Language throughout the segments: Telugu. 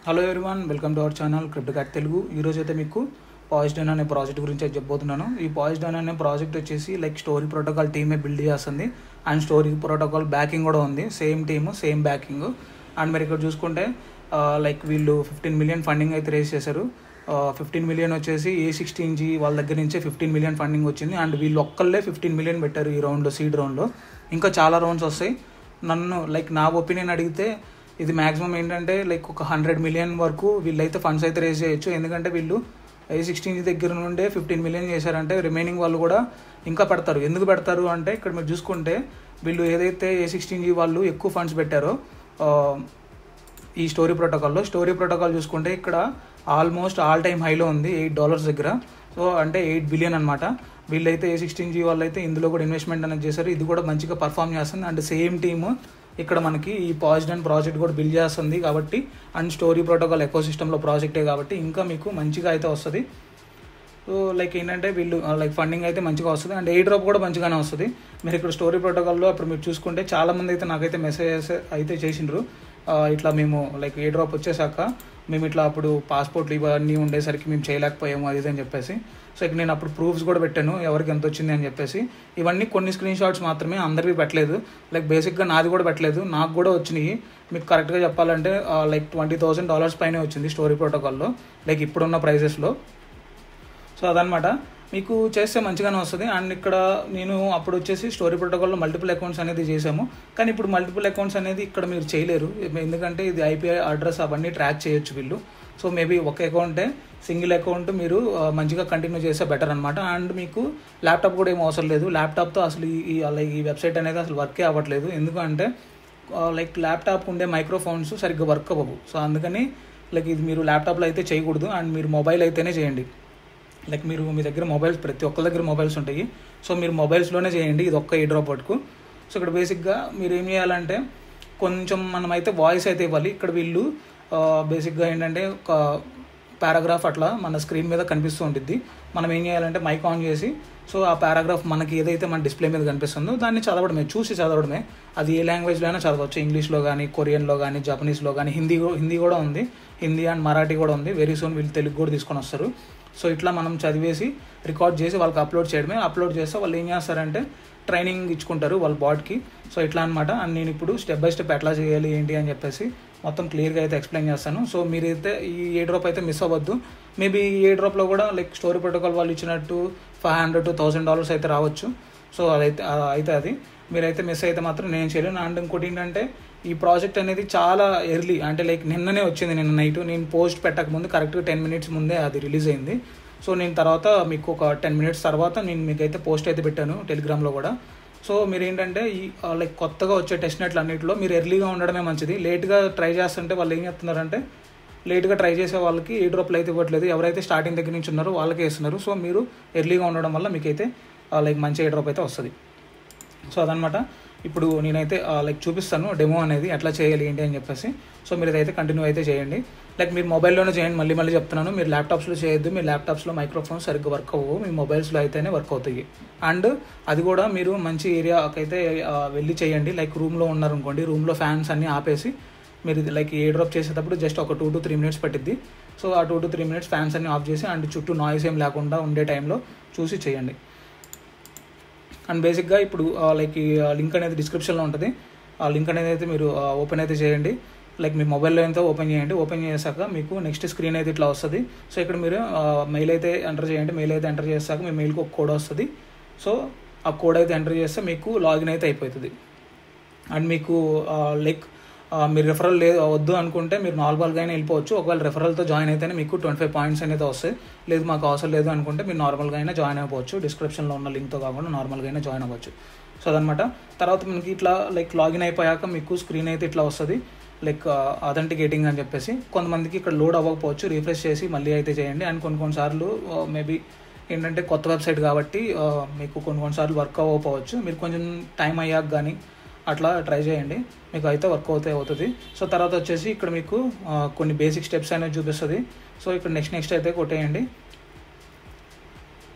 Hello everyone, welcome to our channel Cryptocat Telugu. ఈరోజు అయితే మీకు పాయిస్డన్ అనే ప్రాజెక్ట్ గురించి అయితే చెప్పబోతున్నాను. ఈ పాయిస్డన్ అనే ప్రాజెక్ట్ వచ్చేసి స్టోరీ ప్రోటోకాల్ టీమే బిల్డ్ చేస్తుంది అండ్ స్టోరీ ప్రోటోకాల్ బ్యాకింగ్ కూడా ఉంది. Same team same backing. And మీరు ఇక్కడ చూసుకుంటే వీళ్ళు 15 మిలియన్ ఫండింగ్ అయితే రేస్ చేశారు. 15 మిలియన్ వచ్చేసి A16G వాళ్ళ దగ్గర నుంచే 15 మిలియన్ ఫండింగ్ వచ్చింది. అండ్ వీళ్ళు ఒక్కళ్ళే 15 మిలియన్ పెట్టారు ఈ రౌండ్లో, సీడ్ రౌండ్లో. ఇంకా చాలా రౌండ్స్ వస్తాయి. నన్ను నా ఒపీనియన్ అడిగితే ఇది మ్యాక్సిమం ఏంటంటే ఒక 100 మిలియన్ వరకు వీళ్ళైతే ఫండ్స్ అయితే రేస్ చేయొచ్చు. ఎందుకంటే వీళ్ళు A16G దగ్గర నుండే 15 మిలియన్ చేశారంటే రిమైనింగ్ వాళ్ళు కూడా ఇంకా పెడతారు. ఎందుకు పెడతారు అంటే ఇక్కడ మీరు చూసుకుంటే వీళ్ళు ఏదైతే A16G వాళ్ళు ఎక్కువ ఫండ్స్ పెట్టారో ఈ స్టోరీ ప్రోటోకాల్ చూసుకుంటే ఇక్కడ ఆల్మోస్ట్ ఆల్ టైమ్ హైలో ఉంది, $8 దగ్గర. సో అంటే 8 బిలియన్ అనమాట. వీళ్ళైతే A16G వాళ్ళు అయితే ఇందులో కూడా ఇన్వెస్ట్మెంట్ అనేది చేశారు. ఇది కూడా మంచిగా పర్ఫామ్ చేస్తుంది. అండ్ సేమ్ టీమ్ ఇక్కడ మనకి ఈ పాయిస్డన్ ప్రాజెక్ట్ కూడా బిల్డ్ చేస్తుంది కాబట్టి, అండ్ స్టోరీ ప్రోటోకాల్ ఎకోసిస్టంలో ప్రాజెక్టే కాబట్టి ఇంకా మీకు మంచిగా అయితే వస్తుంది. సో ఏంటంటే వీళ్ళు ఫండింగ్ అయితే మంచిగా వస్తుంది అండ్ ఎయిర్ డ్రాప్ కూడా మంచిగానే వస్తుంది. మీరు ఇక్కడ స్టోరీ ప్రోటోకాల్లో అప్పుడు మీరు చూసుకుంటే చాలామంది అయితే నాకైతే మెసేజెస్ అయితే చేసిండ్రు. ఇట్లా మేము ఎయిర్ డ్రాప్ వచ్చేసాక మేము ఇట్లా అప్పుడు పాస్పోర్ట్లు ఇవన్నీ ఉండేసరికి మేము చేయలేకపోయాము అది అని చెప్పేసి. సో ఇక్కడ నేను అప్పుడు ప్రూఫ్స్ కూడా పెట్టాను ఎవరికి ఎంత వచ్చింది అని చెప్పేసి. ఇవన్నీ కొన్ని స్క్రీన్ షాట్స్ మాత్రమే, అందరివి పెట్టలేదు. బేసిక్గా నాది కూడా పెట్టలేదు, నాకు కూడా వచ్చినాయి. మీకు కరెక్ట్గా చెప్పాలంటే $20,000 పైనే వచ్చింది స్టోరీ ప్రోటోకాల్లో ఇప్పుడున్న ప్రైజెస్లో. సో అదనమాట, మీకు చేస్తే మంచిగానే వస్తుంది. అండ్ ఇక్కడ నేను అప్పుడు వచ్చేసి స్టోరీ ప్రోటోకాల్లో మల్టిపుల్ అకౌంట్స్ అనేది చేసాము. కానీ ఇప్పుడు మల్టిపుల్ అకౌంట్స్ అనేది ఇక్కడ మీరు చేయలేరు, ఎందుకంటే ఇది ఐపీఐ అడ్రస్ అవన్నీ ట్రాక్ చేయొచ్చు వీళ్ళు. సో మేబీ ఒక అకౌంటే, సింగిల్ అకౌంట్ మీరు మంచిగా కంటిన్యూ చేస్తే బెటర్ అనమాట. అండ్ మీకు ల్యాప్టాప్ కూడా ఏం అవసరం లేదు. ల్యాప్టాప్తో అసలు ఈ వెబ్సైట్ అనేది అసలు వర్కే అవ్వట్లేదు. ఎందుకంటే ల్యాప్టాప్ ఉండే మైక్రోఫోన్స్ సరిగ్గా వర్క్ అవ్వవు. సో అందుకని ఇది మీరు ల్యాప్టాప్లో అయితే చేయకూడదు. అండ్ మీరు మొబైల్ అయితేనే చేయండి. మీ దగ్గర మొబైల్స్, ప్రతి ఒక్కరి దగ్గర మొబైల్స్ ఉంటాయి. సో మీరు మొబైల్స్లోనే చేయండి ఇది ఒక్క ఎయిర్ డ్రాప్ వర్క్. సో ఇక్కడ బేసిక్గా మీరు ఏం చేయాలంటే కొంచెం మనమైతే వాయిస్ అయితే ఇవ్వాలి. ఇక్కడ వీళ్ళు బేసిక్గా ఏంటంటే ఒక పారాగ్రాఫ్ అట్లా మన స్క్రీన్ మీద కనిపిస్తూ ఉంటుంది. మనం ఏం చేయాలంటే మైక్ ఆన్ చేసి, సో ఆ పారాగ్రాఫ్ మనకి ఏదైతే మన డిస్ప్లే మీద కనిపిస్తుందో దాన్ని చదవడమే, చూసి చదవడమే. అది ఏ లాంగ్వేజ్లో అయినా చదవచ్చు, ఇంగ్లీష్లో కానీ, కొరియన్లో కానీ, జపనీస్లో కానీ, హిందీ కూడా ఉంది, హిందీ అండ్ మరాఠీ కూడా ఉంది. వెరీ సూన్ వీళ్ళు తెలుగు కూడా తీసుకొని వస్తారు. సో ఇట్లా మనం చదివేసి రికార్డ్ చేసి వాళ్ళకి అప్లోడ్ చేయడమే. అప్లోడ్ చేస్తే వాళ్ళు ఏం చేస్తారంటే ట్రైనింగ్ ఇచ్చుకుంటారు వాళ్ళ బాట్కి. సో ఇట్లా అనమాట. అండ్ నేను ఇప్పుడు స్టెప్ బై స్టెప్ ఎట్లా చేయాలి ఏంటి అని చెప్పేసి మొత్తం క్లియర్గా అయితే ఎక్స్ప్లెయిన్ చేస్తాను. సో మీరైతే ఈ ఎయిర్ డ్రాప్ అయితే మిస్ అవ్వద్దు. మేబీ ఈ ఎయిర్ డ్రాప్లో కూడా స్టోరీ ప్రోటోకాల్ వాళ్ళు ఇచ్చినట్టు $500 to $1,000 అయితే రావచ్చు. సో అది మీరైతే మిస్ అయితే మాత్రం నేను చేయలేను. అండ్ ఇంకోటి ఏంటంటే ఈ ప్రాజెక్ట్ అనేది చాలా ఎర్లీ, అంటే నిన్ననే వచ్చింది. నిన్న నైట్ నేను పోస్ట్ పెట్టకముందు కరెక్ట్గా 10 minutes ముందే అది రిలీజ్ అయింది. సో నేను తర్వాత మీకు ఒక 10 minutes తర్వాత నేను మీకైతే పోస్ట్ అయితే పెట్టాను టెలిగ్రామ్లో కూడా. సో మీరు ఏంటంటే ఈ కొత్తగా వచ్చే టెస్ట్ నెట్లు అన్నింటిలో మీరు ఎర్లీగా ఉండడమే మంచిది. లేట్గా ట్రై చేస్తుంటే వాళ్ళు ఏం చేస్తున్నారంటే లేట్గా ట్రై చేసే వాళ్ళకి ఎయిర్ డ్రాప్లు అయితే ఇవ్వట్లేదు. ఎవరైతే స్టార్టింగ్ దగ్గర నుంచి ఉన్నారో వాళ్ళకే ఇస్తున్నారు. సో మీరు ఎర్లీగా ఉండడం వల్ల మీకైతే మంచి ఎయిర్ డ్రాప్ అయితే వస్తుంది. సో అదనమాట. ఇప్పుడు నేనైతే చూపిస్తాను డెమో అనేది ఎట్లా చేయాలి ఏంటి అని చెప్పేసి. సో మీరు ఇదైతే కంటిన్యూ అయితే చేయండి. మీరు మొబైల్లోనే చేయండి. మళ్ళీ చెప్తున్నాను, మీరు ల్యాప్టాప్స్లో చేయొద్దు. మీ ల్యాప్టాప్స్లో మైక్రోఫోన్స్ సరిగ్గా వర్క్ అవ్వవు, మీ మొబైల్స్లో అయితేనే వర్క్ అవుతాయి. అండ్ అది కూడా మీరు మంచి ఏరియాకి అయితే వెళ్ళి చేయండి. రూమ్లో ఉన్నారనుకోండి, రూమ్లో ఫ్యాన్స్ అన్నీ ఆపేసి మీరు ఎయిర్ డ్రాప్ చేసేటప్పుడు జస్ట్ ఒక 2 to 3 minutes పట్టిద్ది. సో ఆ 2 to 3 minutes ఫ్యాన్స్ అన్నీ ఆఫ్ చేసి అండ్ చుట్టూ నాయిస్ ఏం లేకుండా ఉండే టైంలో చూసి చేయండి. అండ్ బేసిక్గా ఇప్పుడు ఈ లింక్ అనేది డిస్క్రిప్షన్లో ఉంటుంది. ఆ లింక్ అనేది అయితే మీరు ఓపెన్ అయితే చేయండి. మీ మొబైల్లో అయితే ఓపెన్ చేయండి. ఓపెన్ చేశాక మీకు నెక్స్ట్ స్క్రీన్ అయితే ఇట్లా వస్తుంది. సో ఇక్కడ మీరు మెయిల్ అయితే ఎంటర్ చేయండి. మెయిల్ అయితే ఎంటర్ చేశాక మీ మెయిల్కి ఒక కోడ్ వస్తుంది. సో ఆ కోడ్ అయితే ఎంటర్ చేస్తే మీకు లాగిన్ అయితే అయిపోతుంది. అండ్ మీకు మీరు రెఫరల్ వద్దు అనుకుంటే మీరు నార్మల్గా అయినా వెళ్ళిపోవచ్చు. ఒకవేళ రెఫరల్తో జాయిన్ అయితేనే మీకు 25 points అనేది వస్తాయి. లేదు మాకు అవసరం లేదు అనుకుంటే మీరు నార్మల్గా అయినా జాయిన్ అవ్వచ్చు. డిస్క్రిప్షన్లో ఉన్న లింక్తో కాకుండా నార్మల్గా అయినా జాయిన్ అవ్వచ్చు. సో అదనమాట. తర్వాత మనకి ఇట్లా లాగిన్ అయిపోయాక మీకు స్క్రీన్ అయితే ఇట్లా వస్తుంది, అథెంటికేటింగ్ అని చెప్పేసి. కొంతమందికి ఇక్కడ లోడ్ అవ్వకపోవచ్చు, రిఫ్రెష్ చేసి మళ్ళీ అయితే చేయండి. అండ్ కొన్నిసార్లు మేబీ ఏంటంటే కొత్త వెబ్సైట్ కాబట్టి మీకు కొన్నిసార్లు వర్క్ అవ్వకపోవచ్చు. మీరు కొంచెం టైం అయ్యాక కానీ అట్లా ట్రై చేయండి, మీకు అయితే వర్క్ అవుతుంది. సో తర్వాత వచ్చేసి ఇక్కడ మీకు కొన్ని బేసిక్ స్టెప్స్ అనేవి చూపిస్తుంది. సో ఇక్కడ నెక్స్ట్ అయితే కొట్టేయండి.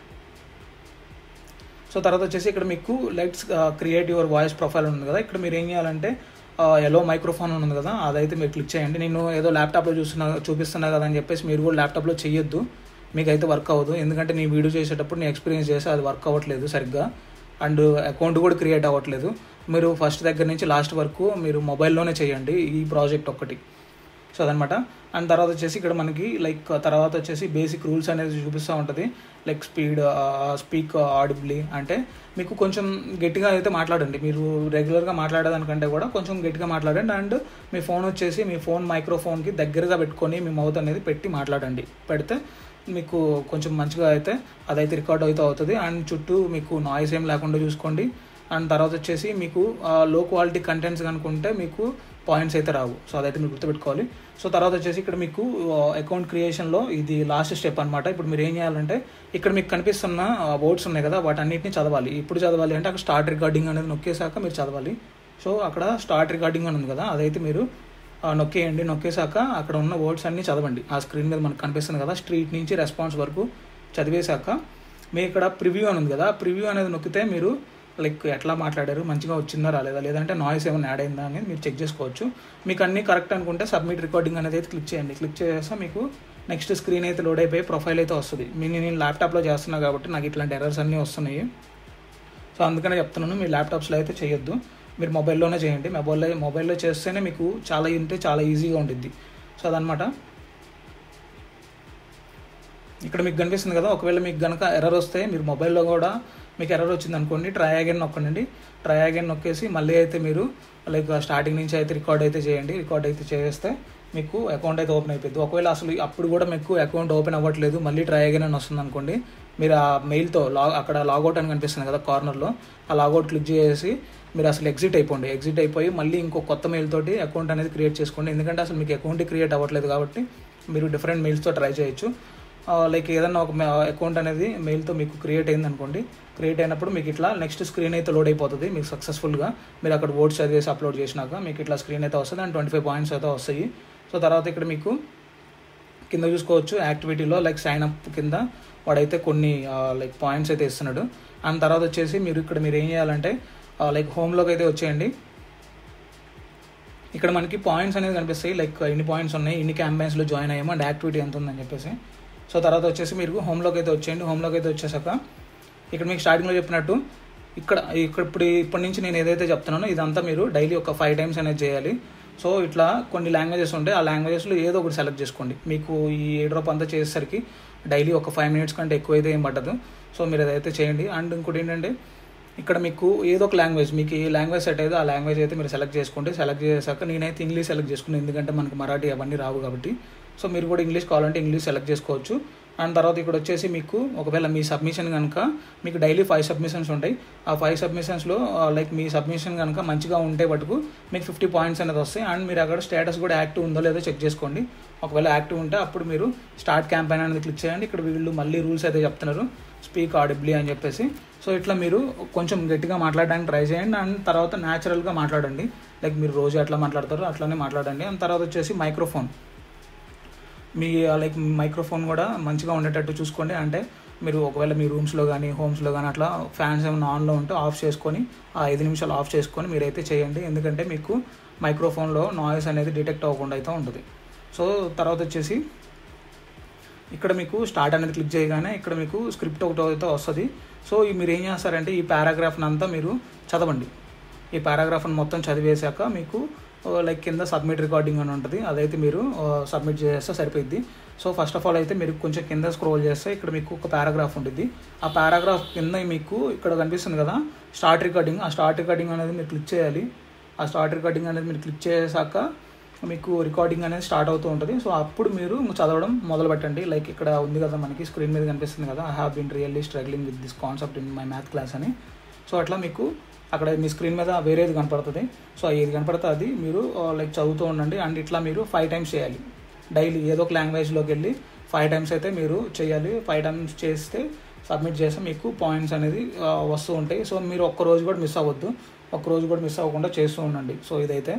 సో తర్వాత వచ్చేసి ఇక్కడ మీకు let's create your voice profile ఉంది కదా. ఇక్కడ మీరు ఏం చేయాలంటే ఎలో మైక్రోఫోన్ ఉంది కదా, అదైతే మీరు క్లిక్ చేయండి. నేను ఏదో ల్యాప్టాప్లో చూపిస్తున్నా కదా అని చెప్పేసి మీరు కూడా ల్యాప్టాప్లో చేయొద్దు, మీకైతే వర్క్ అవ్వదు. ఎందుకంటే నేను వీడియో చేసేటప్పుడు నేను ఎక్స్పీరియన్స్ చేసి అది వర్క్ అవ్వట్లేదు సరిగ్గా, అండ్ అకౌంట్ కూడా క్రియేట్ అవ్వట్లేదు. మీరు ఫస్ట్ దగ్గర నుంచి లాస్ట్ వరకు మీరు మొబైల్లోనే చేయండి ఈ ప్రాజెక్ట్ ఒక్కటి. సో అదనమాట. అండ్ తర్వాత వచ్చేసి ఇక్కడ మనకి తర్వాత వచ్చేసి బేసిక్ రూల్స్ అనేది చూపిస్తూ ఉంటుంది. లైక్ స్పీక్ ఆడిబ్లీ, అంటే మీకు కొంచెం గట్టిగా అయితే మాట్లాడండి. మీరు రెగ్యులర్గా మాట్లాడేదానికంటే కూడా కొంచెం గట్టిగా మాట్లాడండి. అండ్ మీ ఫోన్ వచ్చేసి మీ ఫోన్ మైక్రోఫోన్కి దగ్గరగా పెట్టుకొని మీ మౌత్ అనేది పెట్టి మాట్లాడండి. పెడితే మీకు కొంచెం మంచిగా అయితే అదైతే రికార్డ్ అయితే అవుతుంది. అండ్ చుట్టూ మీకు నాయిస్ ఏం లేకుండా చూసుకోండి. అండ్ తర్వాత వచ్చేసి మీకు లో క్వాలిటీ కంటెంట్స్ కనుకుంటే మీకు పాయింట్స్ అయితే రావు. సో అదైతే మీరు గుర్తుపెట్టుకోవాలి. సో తర్వాత వచ్చేసి ఇక్కడ మీకు అకౌంట్ క్రియేషన్లో ఇది లాస్ట్ స్టెప్ అనమాట. ఇప్పుడు మీరు ఏం చేయాలంటే ఇక్కడ మీకు కనిపిస్తున్న వర్డ్స్ ఉన్నాయి కదా, వాటన్నిటిని చదవాలి. ఇప్పుడు చదవాలి అంటే అక్కడ స్టార్ట్ రికార్డింగ్ అనేది నొక్కేసాక మీరు చదవాలి. సో అక్కడ స్టార్ట్ రికార్డింగ్ అని ఉంది కదా, అదైతే మీరు నొక్కేయండి. నొక్కేసాక అక్కడ ఉన్న వర్డ్స్ అన్నీ చదవండి. ఆ స్క్రీన్ మీద మనకు కనిపిస్తుంది కదా, స్ట్రీట్ నుంచి రెస్పాన్స్ వరకు చదివేశాక మీ ఇక్కడ ప్రివ్యూ అని ఉంది కదా, ప్రివ్యూ అనేది నొక్కితే మీరు ఎట్లా మాట్లాడారు, మంచిగా వచ్చిందా రాలేదా, లేదంటే నాయిస్ ఏమైనా యాడ్ అయిందా అనేది మీరు చెక్ చేసుకోవచ్చు. మీకు అన్నీ కరెక్ట్ అనుకుంటే సబ్మిట్ రికార్డింగ్ అనేది అయితే క్లిక్ చేయండి. క్లిక్ చేస్తే మీకు నెక్స్ట్ స్క్రీన్ అయితే లోడ్ అయిపోయి ప్రొఫైల్ అయితే వస్తుంది. నేను ల్యాప్టాప్లో చేస్తున్నా కాబట్టి నాకు ఇట్లాంటి ఎర్రర్స్ అన్నీ వస్తున్నాయి. సో అందుకనే చెప్తున్నాను, మీ ల్యాప్టాప్స్లో అయితే చేయొద్దు, మీరు మొబైల్లోనే చేయండి. మొబైల్లో చేస్తేనే మీకు చాలా ఈజీగా ఉంటుంది. సో అదనమాట. ఇక్కడ మీకు కనిపిస్తుంది కదా, ఒకవేళ మీకు కనుక ఎర్రర్ వస్తే మీరు మొబైల్లో కూడా మీకు ఎర్రర్ వచ్చింది అనుకోండి, ట్రై అగైన్ నొక్కండి. ట్రై అగైన్ నొక్కేసి మళ్ళీ అయితే మీరు స్టార్టింగ్ నుంచి అయితే రికార్డ్ అయితే చేయండి. రికార్డ్ అయితే చేస్తే మీకు అకౌంట్ అయితే ఓపెన్ అయిపోద్ది. ఒకవేళ అసలు అప్పుడు కూడా మీకు అకౌంట్ ఓపెన్ అవ్వట్లేదు, మళ్ళీ ట్రై అగైన్ అని వస్తుంది అనుకోండి, మీరు ఆ మెయిల్తో అక్కడ లాగౌట్ అని కనిపిస్తుంది కదా కార్నర్లో, ఆ లాగౌట్ క్లిక్ చేసి మీరు అసలు ఎగ్జిట్ అయిపోండి. ఎగ్జిట్ అయిపోయి మళ్ళీ ఇంకో కొత్త మెయిల్ తోటి అకౌంట్ అనేది క్రియేట్ చేసుకోండి. ఎందుకంటే అసలు మీకు అకౌంట్ క్రియేట్ అవ్వట్లేదు కాబట్టి మీరు డిఫరెంట్ మెయిల్స్తో ట్రై చేయొచ్చు. ఏదన్నా ఒక అకౌంట్ అనేది మెయిల్తో మీకు క్రియేట్ అయింది అనుకోండి, క్రియేట్ అయినప్పుడు మీకు ఇట్లా నెక్స్ట్ స్క్రీన్ అయితే లోడ్ అయిపోతుంది మీకు సక్సెస్ఫుల్గా. మీరు అక్కడ వర్డ్స్ చదివేసి అప్లోడ్ చేసినాక మీకు ఇట్లా స్క్రీన్ అయితే వస్తుంది అండ్ 25 పాయింట్స్ అయితే వస్తాయి. సో తర్వాత ఇక్కడ మీకు కింద చూసుకోవచ్చు యాక్టివిటీలో సైన్ అప్ కింద వాడైతే కొన్ని పాయింట్స్ అయితే ఇస్తున్నాడు. అండ్ తర్వాత వచ్చేసి మీరు ఏం చేయాలంటే హోమ్లోకి అయితే వచ్చేయండి. ఇక్కడ మనకి పాయింట్స్ అనేది కనిపిస్తాయి, ఇన్ని పాయింట్స్ ఉన్నాయి, ఇన్ని క్యాంపెయిన్స్లో జాయిన్ అయ్యాము అండ్ యాక్టివిటీ ఎంత ఉందని చెప్పేసి. సో తర్వాత వచ్చేసి మీరు హోమ్లోకి అయితే వచ్చేయండి. హోమ్లోకి అయితే వచ్చేసాక ఇక్కడ మీకు స్టార్టింగ్లో చెప్పినట్టు ఇప్పటి నుంచి నేను ఏదైతే చెప్తున్నానో ఇదంతా మీరు డైలీ ఒక 5 times అనేది చేయాలి. సో ఇట్లా కొన్ని లాంగ్వేజెస్ ఉంటాయి, ఆ లాంగ్వేజెస్లో ఏదో ఒకటి సెలెక్ట్ చేసుకోండి. మీకు ఈ ఎయిర్డ్రాప్ అంతా చేసేసరికి డైలీ ఒక 5 minutes కంటే ఎక్కువ అయితే ఏం పట్టదు. సో మీరు అదైతే చేయండి. అండ్ ఇంకోటి ఏంటంటే ఇక్కడ మీకు ఏదో ఒక లాంగ్వేజ్, మీకు ఏ లాంగ్వేజ్ సెట్ అయితే ఆ లాంగ్వేజ్ అయితే మీరు సెలెక్ట్ చేసుకోండి. సెలెక్ట్ చేసాక నేనైతే ఇంగ్లీష్ సెలెక్ట్ చేసుకున్నాను, ఎందుకంటే మనకు మరాఠీ అవన్నీ రావు కాబట్టి. సో మీరు కూడా ఇంగ్లీష్ కావాలంటే ఇంగ్లీష్ సెలెక్ట్ చేసుకోవచ్చు. అండ్ తర్వాత ఇక్కడ వచ్చేసి మీకు ఒకవేళ మీ సబ్మిషన్ కనుక మీకు డైలీ 5 submissions ఉంటాయి. ఆ 5 submissionsలో మీ సబ్మిషన్ కనుక మంచిగా ఉంటే మటుకు మీకు 50 points అనేది వస్తాయి. అండ్ మీరు అక్కడ స్టేటస్ కూడా యాక్టివ్ ఉందో లేదో చెక్ చేసుకోండి. ఒకవేళ యాక్టివ్ ఉంటే అప్పుడు మీరు స్టార్ట్ క్యాంపెయిన్ అనేది క్లిక్ చేయండి. ఇక్కడ వీళ్ళు మళ్ళీ రూల్స్ అయితే చెప్తున్నారు, స్పీక్ ఆడిబ్లీ అని చెప్పేసి. సో ఇట్లా మీరు కొంచెం గట్టిగా మాట్లాడడానికి ట్రై చేయండి. అండ్ తర్వాత న్యాచురల్గా మాట్లాడండి, మీరు రోజు ఎట్లా మాట్లాడతారో అట్లానే మాట్లాడండి. అండ్ తర్వాత వచ్చేసి మీ మైక్రోఫోన్ కూడా మంచిగా ఉండేటట్టు చూసుకోండి. అంటే మీరు ఒకవేళ మీ రూమ్స్లో కానీ హోమ్స్లో కానీ అట్లా ఫ్యాన్స్ ఏమైనా ఆన్లో ఉంటే ఆఫ్ చేసుకొని ఆ 5 నిమిషాలు ఆఫ్ చేసుకొని మీరైతే చేయండి. ఎందుకంటే మీకు మైక్రోఫోన్లో నాయిస్ అనేది డిటెక్ట్ అవ్వకుండా అయితే ఉంటుంది. సో తర్వాత వచ్చేసి ఇక్కడ మీకు స్టార్ట్ అనేది క్లిక్ చేయగానే ఇక్కడ మీకు స్క్రిప్ట్ ఒకటి అయితే వస్తుంది. సో మీరు ఏం చేస్తారంటే ఈ పారాగ్రాఫ్ని అంతా మీరు చదవండి. ఈ పారాగ్రాఫ్ని మొత్తం చదివేశాక మీకు కింద సబ్మిట్ రికార్డింగ్ అని ఉంటుంది, అదైతే మీరు సబ్మిట్ చేస్తే సరిపోద్ది. సో ఫస్ట్ ఆఫ్ ఆల్ అయితే మీరు కొంచెం కింద స్క్రోల్ చేస్తే ఇక్కడ మీకు ఒక పారాగ్రాఫ్ ఉంటుంది. ఆ పారాగ్రాఫ్ కింద మీకు ఇక్కడ కనిపిస్తుంది కదా స్టార్ట్ రికార్డింగ్, ఆ స్టార్ట్ రికార్డింగ్ అనేది మీరు క్లిక్ చేయాలి. ఆ స్టార్ట్ రికార్డింగ్ అనేది మీరు క్లిక్ చేసాక మీకు రికార్డింగ్ అనేది స్టార్ట్ అవుతూ ఉంటుంది. సో అప్పుడు మీరు చదవడం మొదలు పెట్టండి. ఇక్కడ ఉంది కదా మనకి స్క్రీన్ మీద కనిపిస్తుంది కదా, I have been really struggling with this concept in my math class అని. సో అట్లా మీకు అక్కడ మీ స్క్రీన్ మీద వేరేది కనపడుతుంది. సో ఏది కనపడితే అది మీరు చదువుతూ ఉండండి. అండ్ ఇట్లా మీరు 5 times చేయాలి. డైలీ ఏదో ఒక లాంగ్వేజ్లోకి వెళ్ళి 5 times అయితే మీరు చేయాలి. 5 times చేస్తే సబ్మిట్ చేస్తే మీకు పాయింట్స్ అనేది వస్తూ ఉంటాయి. సో మీరు ఒక్కరోజు కూడా మిస్ అవ్వద్దు, ఒక్కరోజు కూడా మిస్ అవ్వకుండా చేస్తూ ఉండండి. సో ఇదైతే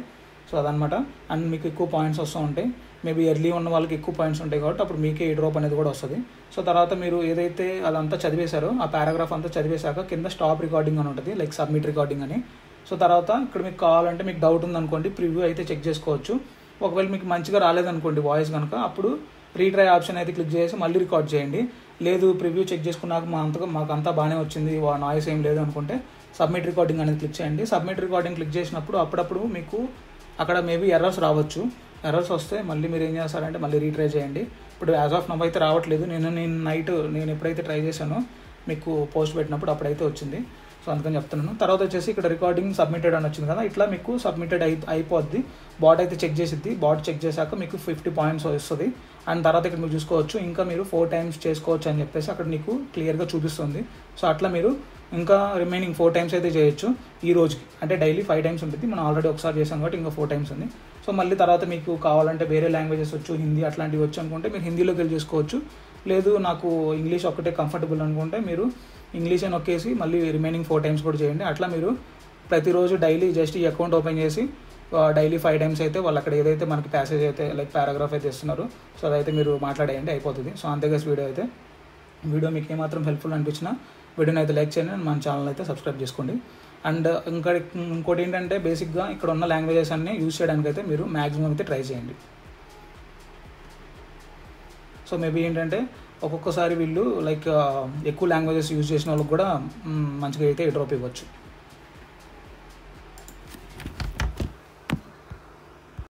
సో అదనమాట. అండ్ మీకు ఎక్కువ పాయింట్స్ వస్తూ ఉంటాయి. మేబీ ఎర్లీ ఉన్న వాళ్ళకి ఎక్కువ పాయింట్స్ ఉంటాయి కాబట్టి అప్పుడు మీకే ఈ డ్రాప్ అనేది కూడా వస్తుంది. సో తర్వాత మీరు ఏదైతే అదంతా చదివేశారో ఆ పారాగ్రాఫ్ అంతా చదివేశాక కింద స్టాప్ రికార్డింగ్ అని ఉంటుంది, సబ్మిట్ రికార్డింగ్ అని. సో తర్వాత ఇక్కడ మీకు కావాలంటే మీకు డౌట్ ఉందనుకోండి, ప్రివ్యూ అయితే చెక్ చేసుకోవచ్చు. ఒకవేళ మీకు మంచిగా రాలేదనుకోండి వాయిస్ కనుక, అప్పుడు రీట్రై ఆప్షన్ అయితే క్లిక్ చేసి మళ్ళీ రికార్డ్ చేయండి. లేదు ప్రివ్యూ చెక్ చేసుకున్నాక మాకు అంతా బాగానే వచ్చింది, నాయిస్ ఏం లేదు అనుకుంటే సబ్మిట్ రికార్డింగ్ అనేది క్లిక్ చేయండి. సబ్మిట్ రికార్డింగ్ క్లిక్ చేసినప్పుడు అప్పుడప్పుడు మీకు అక్కడ మేబీ ఎర్రర్స్ రావచ్చు. ఎర్రర్స్ వస్తే మళ్ళీ మీరు ఏం చేస్తారంటే మళ్ళీ రీట్రై చేయండి. ఇప్పుడు యాజ్ ఆఫ్ నవ్ అయితే రావట్లేదు. నేను ఎప్పుడైతే ట్రై చేశానో మీకు పోస్ట్ పెట్టినప్పుడు అప్పుడైతే వచ్చింది. సో అందుకని చెప్తున్నాను. తర్వాత వచ్చేసి ఇక్కడ రికార్డింగ్ సబ్మిటెడ్ అని వచ్చింది కదా, ఇట్లా మీకు సబ్మిటెడ్ అయిపోద్ది. బాట్ అయితే చెక్ చేసిద్ది. బాట్ చెక్ చేశాక మీకు 50 పాయింట్స్ వస్తుంది. అండ్ తర్వాత ఇక్కడ మీరు చూసుకోవచ్చు ఇంకా మీరు 4 టైమ్స్ చేసుకోవచ్చు అని చెప్పేసి అక్కడ మీకు క్లియర్గా చూపిస్తుంది. సో అట్లా మీరు ఇంకా రిమైనింగ్ 4 టైమ్స్ అయితే చేయొచ్చు ఈ రోజుకి. అంటే డైలీ 5 టైమ్స్ ఉంటుంది. మనం ఆల్రెడీ ఒకసారి చేసాం కాబట్టి ఇంకా 4 టైమ్స్ ఉంది. సో మళ్ళీ తర్వాత మీకు కావాలంటే వేరే లాంగ్వేజెస్ వచ్చు, హిందీ అట్లాంటివి వచ్చు అనుకుంటే మీరు హిందీలోకి వెళ్ళి చేసుకోవచ్చు. లేదు నాకు ఇంగ్లీష్ ఒక్కటే కంఫర్టబుల్ అనుకుంటే మీరు ఇంగ్లీష్ అని నొక్కేసి మళ్ళీ రిమైనింగ్ 4 టైమ్స్ కూడా చేయండి. అట్లా మీరు ప్రతిరోజు డైలీ జస్ట్ ఈ అకౌంట్ ఓపెన్ చేసి డైలీ 5 టైమ్స్ అయితే వాళ్ళు అక్కడ ఏదైతే మనకి ప్యాసేజ్ అయితే లైక్ పారాగ్రాఫ్ అయితే ఇస్తున్నారో సో అదైతే మీరు మాట్లాడేయండి, అయిపోతుంది. సో అంతేగా వీడియో మీకు ఏమాత్రం హెల్ప్ఫుల్ అనిపించినా వీడియోని అయితే లైక్ చేయండి, మన ఛానల్ అయితే సబ్స్క్రైబ్ చేసుకోండి. అండ్ ఇంకోటి ఏంటంటే బేసిక్గా ఇక్కడ ఉన్న లాంగ్వేజెస్ అన్ని యూజ్ చేయడానికి అయితే మీరు మ్యాక్సిమం అయితే ట్రై చేయండి. సో మేబీ ఏంటంటే ఒక్కొక్కసారి వీళ్ళు లైక్ ఎక్కువ లాంగ్వేజెస్ యూజ్ చేసిన వాళ్ళకి కూడా మంచిగా అయితే డ్రాప్ ఇవ్వచ్చు.